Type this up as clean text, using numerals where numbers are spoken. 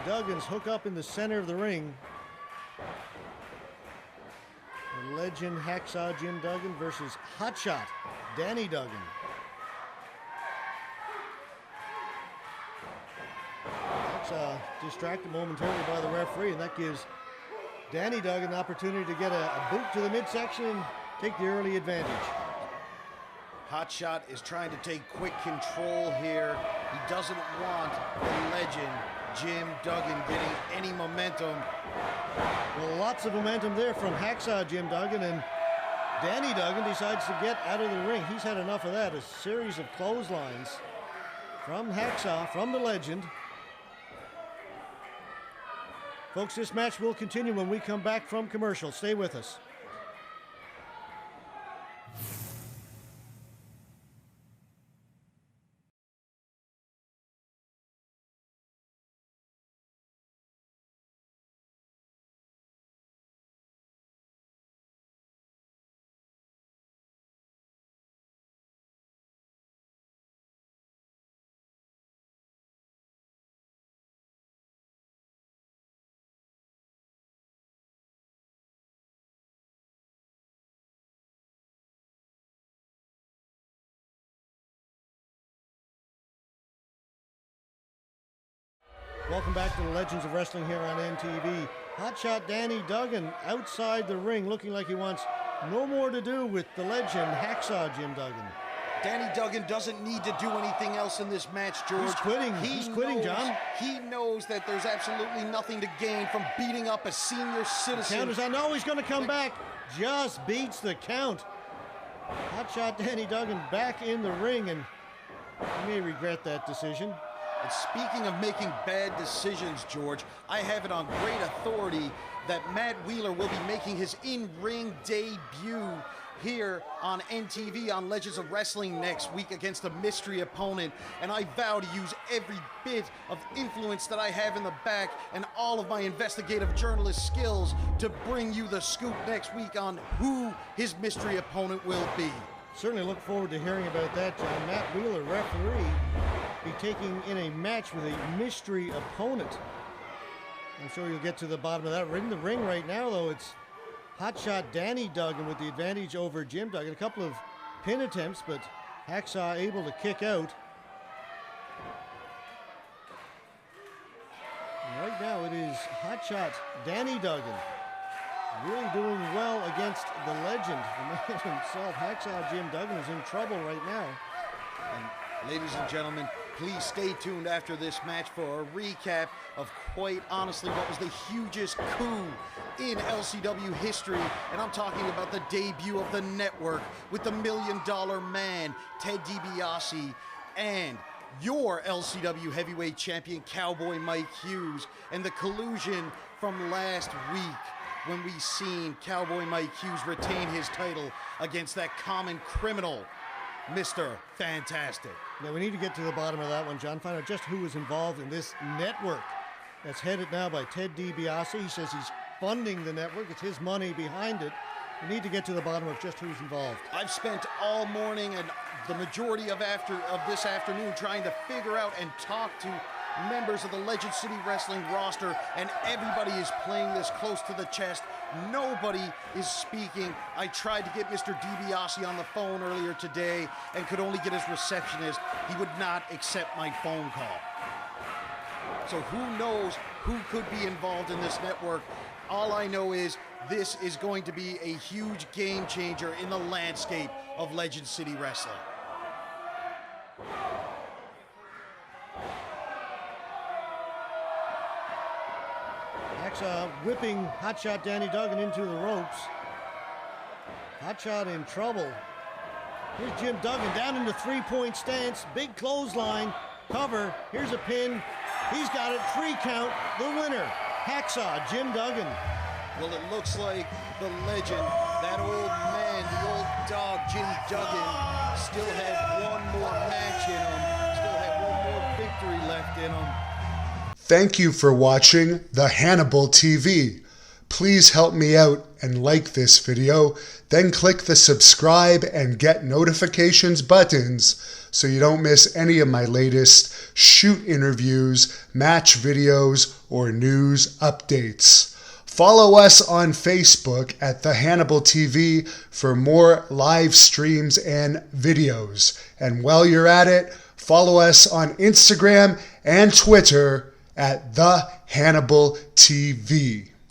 Duggans hook up in the center of the ring. The legend Hacksaw Jim Duggan versus Hotshot Danny Duggan. Hacksaw distracted momentarily by the referee, and that gives Danny Duggan an opportunity to get a boot to the midsection and take the early advantage. Hotshot is trying to take quick control here. He doesn't want the legend Jim Duggan getting any momentum. Well, lots of momentum there from Hacksaw Jim Duggan, and Danny Duggan decides to get out of the ring. He's had enough of that. A series of clotheslines from Hacksaw, from the legend. Folks, this match will continue when we come back from commercial. Stay with us. Welcome back to the Legends of Wrestling here on NTV. Hotshot Danny Duggan outside the ring looking like he wants no more to do with the legend Hacksaw Jim Duggan. Danny Duggan doesn't need to do anything else in this match, George. He's quitting. He's quitting, John. He knows that there's absolutely nothing to gain from beating up a senior citizen. Counters, I know he's going to come back. Just beats the count. Hotshot Danny Duggan back in the ring, and he may regret that decision. And speaking of making bad decisions, George, I have it on great authority that Matt Wheeler will be making his in-ring debut here on NTV on Legends of Wrestling next week against a mystery opponent, and I vow to use every bit of influence that I have in the back and all of my investigative journalist skills to bring you the scoop next week on who his mystery opponent will be. Certainly look forward to hearing about that, John. Matt Wheeler, referee, be taking in a match with a mystery opponent. I'm sure you'll get to the bottom of that. In the ring right now, though, it's Hotshot Danny Duggan with the advantage over Jim Duggan. A couple of pin attempts, but Hacksaw able to kick out. And right now it is Hotshot Danny Duggan really doing well against the legend. The man himself, Hacksaw Jim Duggan, is in trouble right now. And ladies and gentlemen, please stay tuned after this match for a recap of, quite honestly, what was the hugest coup in LCW history. And I'm talking about the debut of the network with the $1 Million Man, Ted DiBiase, and your LCW heavyweight champion, Cowboy Mike Hughes, and the collusion from last week when we seen Cowboy Mike Hughes retain his title against that common criminal, Mr. Fantastic. Yeah, we need to get to the bottom of that one, John. Find out just who was involved in this network that's headed now by Ted DiBiase. He says he's funding the network. It's his money behind it. We need to get to the bottom of just who's involved. I've spent all morning and the majority of this afternoon trying to figure out and talk to members of the Legend City Wrestling roster, and everybody is playing this close to the chest. Nobody is speaking. I tried to get Mr. DiBiase on the phone earlier today and could only get his receptionist. He would not accept my phone call. So who knows who could be involved in this network? All I know is this is going to be a huge game changer in the landscape of Legend City Wrestling. Hacksaw whipping Hotshot Danny Duggan into the ropes. Hotshot in trouble. Here's Jim Duggan down in the three-point stance. Big clothesline. Cover. Here's a pin. He's got it. 3 count. The winner, Hacksaw Jim Duggan. Well, it looks like the legend, that old man, the old dog, Jim Duggan, still had one more match in him, still had one more victory left in him. Thank you for watching the Hannibal TV. Please help me out and like this video, then click the subscribe and get notifications buttons so you don't miss any of my latest shoot interviews, match videos, or news updates. Follow us on Facebook at the Hannibal TV for more live streams and videos. And while you're at it, follow us on Instagram and Twitter at the Hannibal TV.